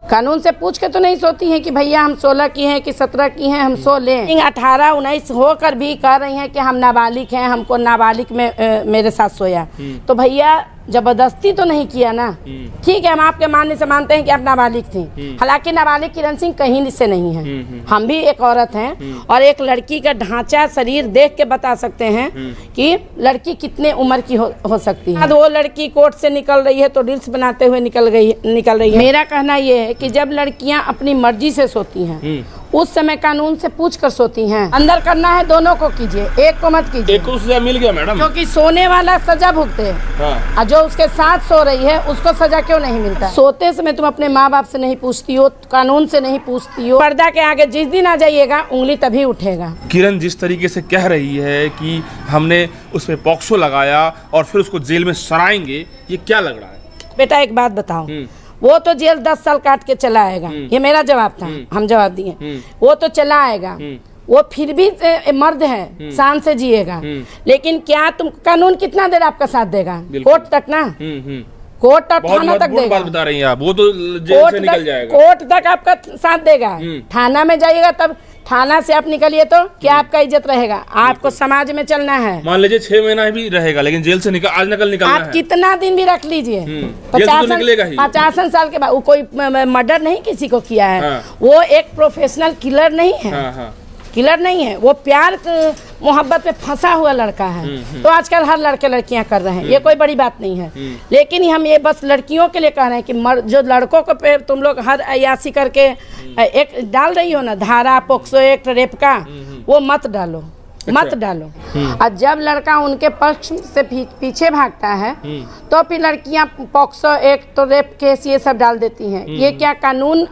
कानून से पूछ के तो नहीं सोती हैं कि भैया हम 16 की हैं कि 17 की हैं, हम 100 लें। 18 19 होकर भी कह रही हैं कि हम नाबालिग हैं, हमको नाबालिग में मेरे साथ सोया। तो भैया जबरदस्ती तो नहीं किया ना। ठीक है, हम आपके मानने से मानते हैं कि आप नाबालिग थी, हालांकि नाबालिग किरण सिंह कहीं से नहीं है। हम भी एक औरत हैं और एक लड़की का ढांचा शरीर देख के बता सकते हैं कि लड़की कितने उम्र की हो सकती है। वो लड़की कोर्ट से निकल रही है तो रील्स बनाते हुए निकल रही है। मेरा कहना ये है कि जब लड़कियां अपनी मर्जी से सोती हैं उस समय कानून से पूछ कर सोती हैं। अंदर करना है दोनों को कीजिए, एक को मत कीजिए। एक को सजा मिल गया मैडम, क्योंकि सोने वाला सजा भुगते है और जो उसके साथ सो रही है उसको सजा क्यों नहीं मिलता? सोते समय तुम अपने माँ बाप से नहीं पूछती हो, कानून से नहीं पूछती हो। पर्दा के आगे जिस दिन आ जाइएगा उंगली तभी उठेगा। किरण जिस तरीके से कह रही है कि हमने उस पर पॉक्सो लगाया और फिर उसको जेल में सराएंगे, ये क्या लग रहा है? बेटा एक बात बताओ, वो तो जेल 10 साल काट के चला आएगा। ये मेरा जवाब था, हम जवाब दिए। वो तो चला आएगा, वो फिर भी मर्द है, शान से जिएगा। लेकिन क्या तुम कानून कितना देर आपका साथ देगा? कोर्ट तक ना, कोर्ट तक, थाना तक देगा। बात बता रही हैं आप, वो तो जेल से निकल जाएगा। कोर्ट तक आपका साथ देगा, थाना में जाइएगा तब थाना से आप निकलिए तो क्या आपका इज्जत रहेगा? आपको समाज में चलना है। मान लीजिए 6 महीना भी रहेगा लेकिन जेल से आज नकल निकलना है। आप कितना दिन भी रख लीजिए, 50 साल के बाद। वो कोई मर्डर नहीं किसी को किया है, वो एक प्रोफेशनल किलर नहीं है। किलर नहीं है, वो प्यार मोहब्बत पे फंसा हुआ लड़का है। तो आजकल हर लड़के लड़कियां कर रहे हैं, ये कोई बड़ी बात नहीं है। लेकिन हम ये बस लड़कियों के लिए कह रहे हैं कि जो लड़कों को पे तुम लोग हर अयासी करके एक डाल रही हो ना धारा, पोक्सो एक्ट, रेप का, वो मत डालो, मत डालो। और जब लड़का उनके पक्ष से पीछे भागता है तो फिर लड़कियां पोक्सो एक्ट, तो रेप केस, ये सब डाल देती हैं। ये क्या कानून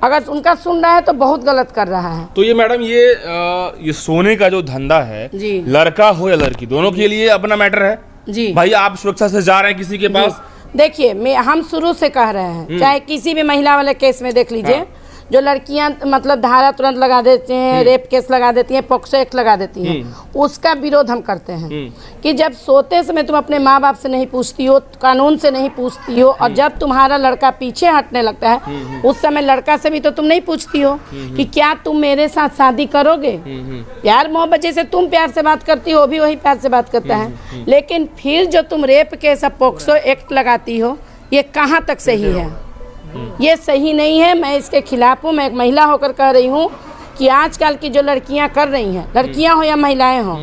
अगर उनका सुन रहा है तो बहुत गलत कर रहा है। तो ये मैडम ये सोने का जो धंधा है, लड़का हो या लड़की, दोनों के लिए अपना मैटर है जी। भाई आप सुरक्षा से जा रहे हैं किसी के पास, देखिए हम शुरू से कह रहे हैं, चाहे किसी भी महिला वाले केस में देख लीजिए, जो लड़कियां मतलब धारा तुरंत लगा देती हैं, रेप केस लगा देती हैं, पॉक्सो एक्ट लगा देती हैं, उसका विरोध हम करते हैं कि जब सोते समय तुम अपने माँ बाप से नहीं पूछती हो, कानून से नहीं पूछती हो, और जब तुम्हारा लड़का पीछे हटने लगता है उस समय लड़का से भी तो तुम नहीं पूछती हो कि क्या तुम मेरे साथ शादी करोगे। प्यार मोहब्बत जैसे तुम प्यार से बात करती हो, भी वही प्यार से बात करता है। लेकिन फिर जो तुम रेप केस, पॉक्सो एक्ट लगाती हो, ये कहाँ तक सही है? ये सही नहीं है। मैं इसके खिलाफ हूँ। मैं एक महिला होकर कह रही हूँ कि आजकल की जो लड़कियां कर रही हैं, लड़कियां हो या महिलाएं हो,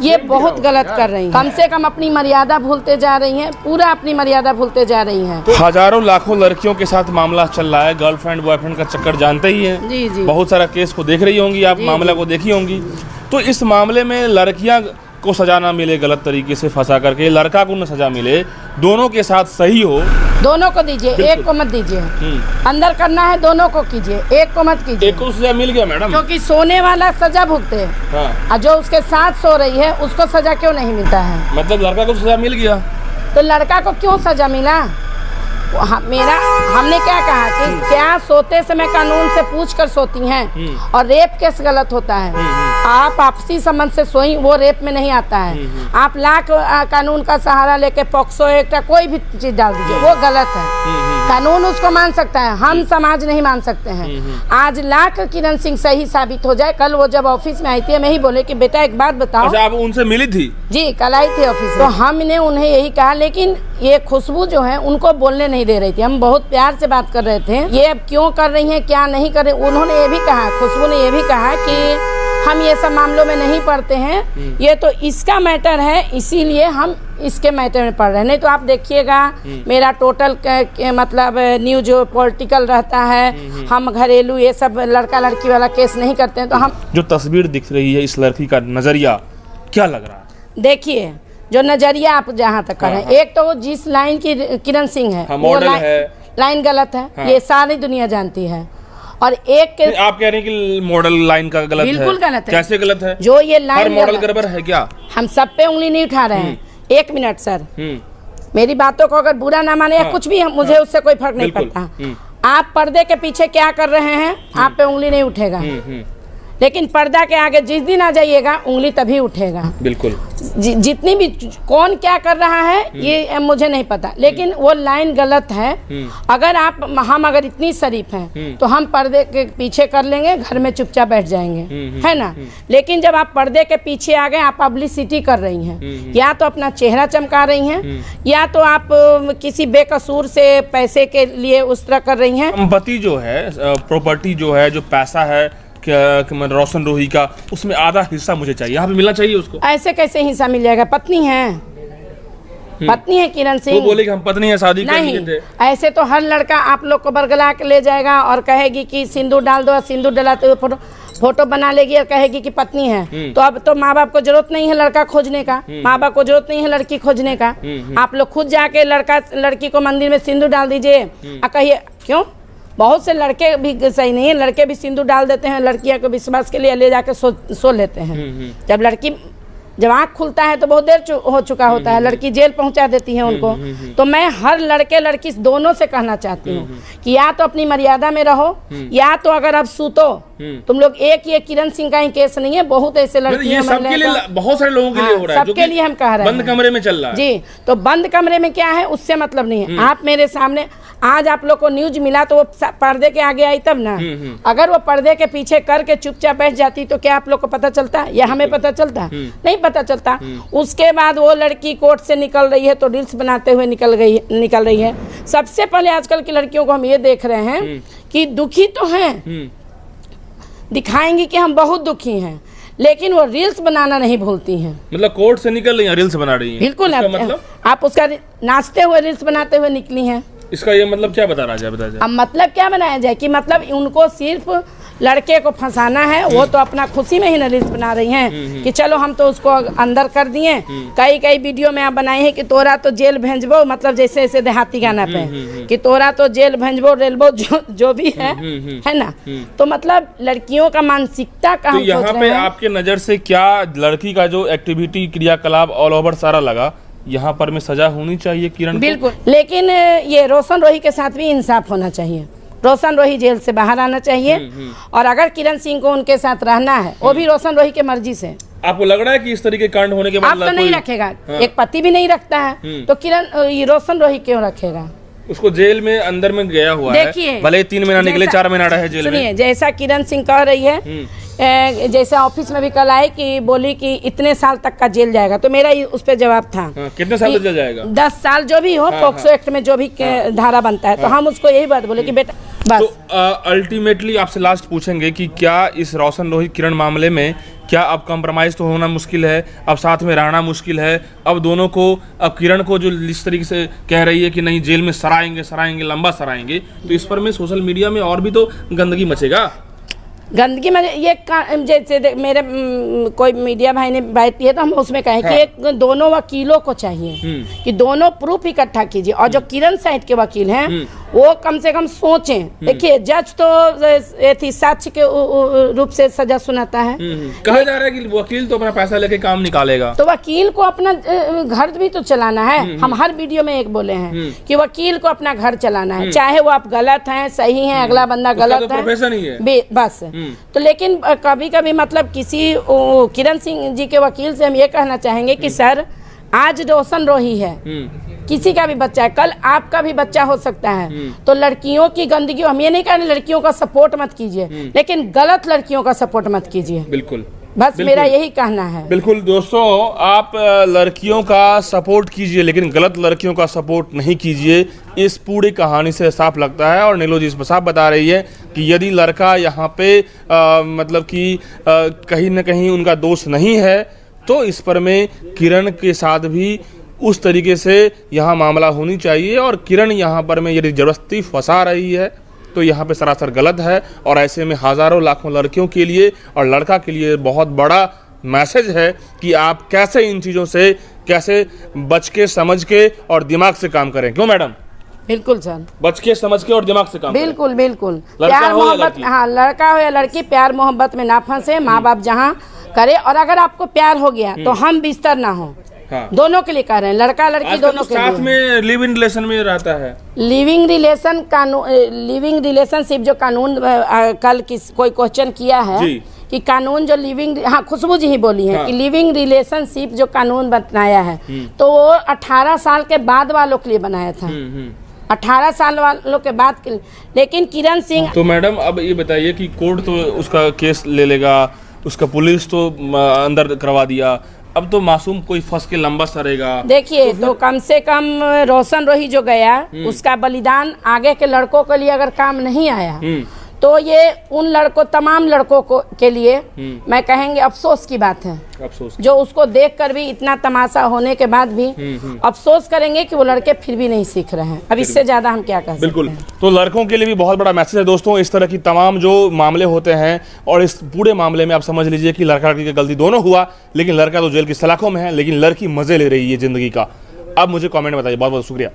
ये बहुत गलत कर रही हैं। कम से कम अपनी मर्यादा भूलते जा रही हैं, पूरा अपनी मर्यादा भूलते जा रही हैं। हजारों लाखों लड़कियों के साथ मामला चल रहा है, गर्लफ्रेंड बॉयफ्रेंड का चक्कर जानते ही हैं। जी जी, बहुत सारा केस को देख रही होंगी आप, मामला को देखी होंगी। तो इस मामले में लड़कियां को सजा ना मिले गलत तरीके से फंसा करके, लड़का को न सजा मिले, दोनों के साथ सही हो, दोनों को दीजिए, एक को मत दीजिए। अंदर करना है दोनों को कीजिए, एक को मत कीजिए। एक को सजा मिल गया मैडम, क्योंकि सोने वाला सजा भुगते है और जो उसके साथ सो रही है उसको सजा क्यों नहीं मिलता है? मतलब लड़का को सजा मिल गया तो लड़का को क्यों सजा मिला? हमने क्या कहा कि क्या सोते समय कानून से पूछ कर सोती हैं और रेप केस गलत होता है। आप आपसी संबंध से सोई, वो रेप में नहीं आता है। आप लाख कानून का सहारा लेके पॉक्सो एक्ट कोई भी चीज डाल दीजिए, वो गलत है। कानून उसको मान सकता है, हम समाज नहीं मान सकते हैं। आज लाख किरण सिंह सही साबित हो जाए। कल वो जब ऑफिस में आई थी, मैं ही बोले कि बेटा एक बात बताओ। अच्छा, आप उनसे मिली थी? जी, कल आई थी ऑफिस में। तो हमने उन्हें यही कहा, लेकिन ये खुशबू जो है उनको बोलने नहीं दे रही थी। हम बहुत प्यार से बात कर रहे थे, ये अब क्यों कर रही हैं, क्या नहीं कर रही। उन्होंने ये भी कहा, खुशबू ने ये भी कहा कि हम ये सब मामलों में नहीं पढ़ते हैं, ये तो इसका मैटर है, इसीलिए हम इसके मैटर में पढ़ रहे हैं। नहीं तो आप देखिएगा मेरा टोटल मतलब न्यूज जो पॉलिटिकल रहता है, हम घरेलू ये सब लड़का लड़की वाला केस नहीं करते हैं। तो हम जो तस्वीर दिख रही है इस लड़की का नजरिया क्या लग रहा है? देखिए जो नजरिया आप जहाँ तक कर रहे हैं, एक तो जिस लाइन की किरण सिंह है, वो लाइन गलत है, ये सारी दुनिया जानती है। और एक आप कह रहे हैं कि मॉडल लाइन का गलत है? बिल्कुल गलत है। कैसे गलत है? जो ये लाइन मॉडल गड़बड़ है क्या? हम सब पे उंगली नहीं उठा रहे हैं। एक मिनट सर, मेरी बातों को अगर बुरा ना माने या कुछ भी, मुझे उससे कोई फर्क नहीं पड़ता। आप पर्दे के पीछे क्या कर रहे हैं, आप पे उंगली नहीं उठेगा। लेकिन पर्दा के आगे जिस दिन आ जाइएगा उंगली तभी उठेगा। बिल्कुल। जितनी भी कौन क्या कर रहा है ये मुझे नहीं पता, लेकिन वो लाइन गलत है। अगर हम अगर इतनी शरीफ हैं तो हम पर्दे के पीछे कर लेंगे, घर में चुपचाप बैठ जाएंगे, है ना। लेकिन जब आप पर्दे के पीछे आ गए, आप पब्लिसिटी कर रही हैं, या तो अपना चेहरा चमका रही हैं, या तो आप किसी बेकसूर से पैसे के लिए उस तरह कर रही हैं। संपत्ति जो है, प्रॉपर्टी जो है, जो पैसा है रोशन रोही का, उसमें आधा हिस्सा मुझे चाहिए, यहाँ पे मिलना चाहिए उसको। ऐसे कैसे हिस्सा मिल जाएगा? पत्नी है, पत्नी है किरण सिंह। वो बोले कि हम पत्नी है, शादी करेंगे थे। ऐसे तो हर लड़का आप लोग को बरगला के ले जाएगा और कहेगी कि सिंदूर डाल दो, सिंदूर डलाते हुए फोटो बना लेगी और कहेगी कि पत्नी है। तो अब तो माँ बाप को जरूरत नहीं है लड़का खोजने का, माँ बाप को जरूरत नहीं है लड़की खोजने का। आप लोग खुद जाके लड़की को मंदिर में सिंदूर डाल दीजिए और कहिए क्यों। बहुत से लड़के भी सही नहीं है, लड़के भी सिंदूर डाल देते हैं, लड़कियां को विश्वास के लिए ले जाके सो लेते हैं। जब आँख खुलता है तो बहुत देर हो चुका होता है, लड़की जेल पहुंचा देती है उनको। तो मैं हर लड़के लड़की दोनों से कहना चाहती हूँ कि या तो अपनी मर्यादा में रहो, या तो अगर अब सूतो तुम लोग। एक ये किरण सिंह का ही केस नहीं है, बहुत ऐसे लड़की ये सबके लिए, बहुत सारे लोगों के लिए हो रहा है, सबके लिए हम कह रहे हैं। बंद कमरे में चल रहा है जी। तो बंद कमरे में क्या है उससे मतलब नहीं है। आप मेरे सामने आज आप लोग को न्यूज मिला तो वो पर्दे के आगे आई तब ना। अगर वो पर्दे के पीछे करके चुपचाप बैठ जाती तो क्या आप लोग को पता चलता या हमें पता चलता? नहीं पता चलता। उसके बाद वो लड़की कोर्ट से निकल रही है तो रील्स बनाते हुए निकल रही है। सबसे पहले आजकल की लड़कियों को हम ये देख रहे हैं कि दुखी तो हैं, दिखाएंगी कि हम बहुत दुखी हैं, लेकिन वो रील्स बनाना नहीं भूलती हैं। मतलब कोर्ट से निकल रही हैं, रील्स बना रही हैं। बिल्कुल। मतलब आप उसका नाचते हुए रील्स बनाते हुए निकली हैं। इसका ये मतलब क्या बता रहा है? बताइए। अब मतलब क्या बनाया जाए कि मतलब उनको सिर्फ लड़के को फंसाना है। वो तो अपना खुशी में ही रील्स बना रही हैं कि चलो हम तो उसको अंदर कर दिए। कई वीडियो में आप बनाए हैं कि तोरा तो जेल भेजबो, मतलब जैसे ऐसे देहाती गाना पे कि तोरा तो जेल भेजबो रेलबो, जो भी है ना। तो मतलब लड़कियों का मानसिकता का तो यहाँ पे आपके नजर से क्या लड़की का जो एक्टिविटी क्रियाकलाप ऑल ओवर सारा लगा, यहाँ पर में सजा होनी चाहिए किरण को? बिल्कुल। लेकिन ये रोशन रोही के साथ भी इंसाफ होना चाहिए। रोशन रोही जेल से बाहर आना चाहिए, और अगर किरण सिंह को उनके साथ रहना है वो भी रोशन रोही के मर्जी से। आपको लग रहा है कि इस तरीके कांड होने के बाद आप तो नहीं रखेगा? हाँ। एक पति भी नहीं रखता है तो रोशन रोही क्यों रखेगा? उसको जेल में अंदर में गया हुआ है, भले 3 महीना निकले 4 महीना रहे जेल में। सुनिए, जैसा किरण सिंह कह रही है, जैसे ऑफिस में भी कल आए कि बोली कि इतने साल तक का जेल जाएगा, तो मेरा उस पर जवाब था। कितने साल तक जेल जाएगा? 10 साल जो भी हो, पॉक्सो एक्ट में जो भी धारा बनता है। तो हम उसको यही बात बोले कि बेटा बस। तो अल्टीमेटली आपसे लास्ट पूछेंगे कि क्या इस रोशन रोही किरण मामले में क्या अब कॉम्प्रोमाइज तो होना मुश्किल है, अब साथ में रहना मुश्किल है? अब दोनों को, अब किरण को जो इस तरीके से कह रही है कि नहीं जेल में सराएंगे लंबा सराएंगे, तो इस पर में सोशल मीडिया में और भी तो गंदगी मचेगा। गंदगी में ये जैसे मेरे कोई मीडिया भाई ने बात की है तो हम उसमें कहें कि एक दोनों वकीलों को चाहिए कि दोनों प्रूफ इकट्ठा कीजिए, और जो किरण साइड के वकील हैं वो कम से कम सोचें। देखिए, जज तो साक्ष्य के रूप से सजा सुनाता है। कहा जा रहा है कि वकील तो अपना पैसा लेके काम निकालेगा, तो वकील को अपना घर भी तो चलाना है। हम हर वीडियो में एक बोले हैं कि वकील को अपना घर चलाना है, चाहे वो आप गलत हैं सही हैं, अगला बंदा गलत है बस। तो लेकिन कभी कभी मतलब किसी किरण सिंह जी के वकील से हम ये कहना चाहेंगे कि सर, आज रोशन रोही है, किसी का भी बच्चा है, कल आपका भी बच्चा हो सकता है। तो लड़कियों की गंदगी, हम ये नहीं कह रहे लड़कियों का सपोर्ट मत कीजिए, लेकिन गलत लड़कियों का सपोर्ट मत कीजिए। बिल्कुल, बस मेरा यही कहना है। बिल्कुल दोस्तों, आप लड़कियों का सपोर्ट कीजिए लेकिन गलत लड़कियों का सपोर्ट नहीं कीजिए। इस पूरी कहानी से साफ लगता है, और नीलो जी साफ बता रही है कि यदि लड़का यहाँ पे मतलब कि कहीं न कहीं उनका दोष नहीं है, तो इस पर में किरण के साथ भी उस तरीके से यहाँ मामला होनी चाहिए। और किरण यहाँ पर में यदि जबरदस्ती फंसा रही है तो यहाँ पे सरासर गलत है, और ऐसे में हज़ारों लाखों लड़कियों के लिए और लड़का के लिए बहुत बड़ा मैसेज है कि आप कैसे इन चीज़ों से कैसे बच के समझ के और दिमाग से काम करें। क्यों मैडम? बिल्कुल सर, बच के समझ के और दिमाग से काम बिल्कुल करें। बिल्कुल। प्यार मोहब्बत, हाँ, लड़का हो या लड़की, प्यार मोहब्बत में ना फंसे, माँ बाप जहाँ करे। और अगर आपको प्यार हो गया तो हम बिस्तर ना हो। हाँ। दोनों के लिए कह रहे हैं, लड़का लड़की दोनों के लिए। साथ में लिव इन रिलेशन में रहता है। लिविंग रिलेशन कानून, लिविंग रिलेशनशिप जो कानून कल कोई क्वेश्चन किया है, कि कानून जो लिविंग, हाँ खुशबू जी ही बोली है कि लिविंग रिलेशनशिप जो कानून बनाया है तो वो 18 साल के बाद वालों के लिए बनाया था, 18 साल वालों के बाद के लिए। लेकिन किरण सिंह, तो मैडम अब ये बताइए कि कोर्ट तो उसका केस ले लेगा, उसका पुलिस तो अंदर करवा दिया, अब तो मासूम कोई फंस के लंबा सरेगा। देखिए तो कम से कम रोशन रोही जो गया उसका बलिदान आगे के लड़कों के लिए अगर काम नहीं आया तो ये उन लड़कों, तमाम लड़कों को के लिए मैं कहेंगे अफसोस की बात है। अफसोस जो उसको देखकर भी इतना तमाशा होने के बाद भी अफसोस करेंगे कि वो लड़के फिर भी नहीं सीख रहे हैं। अब इससे ज्यादा हम क्या कह सकते हैं। बिल्कुल, तो लड़कों के लिए भी बहुत बड़ा मैसेज है दोस्तों। इस तरह की तमाम जो मामले होते हैं और इस पूरे मामले में आप समझ लीजिए कि लड़का लड़की की गलती दोनों हुआ, लेकिन लड़का तो जेल की सलाखों में है, लेकिन लड़की मजे ले रही है जिंदगी का। अब मुझे कमेंट बताइए। बहुत बहुत शुक्रिया।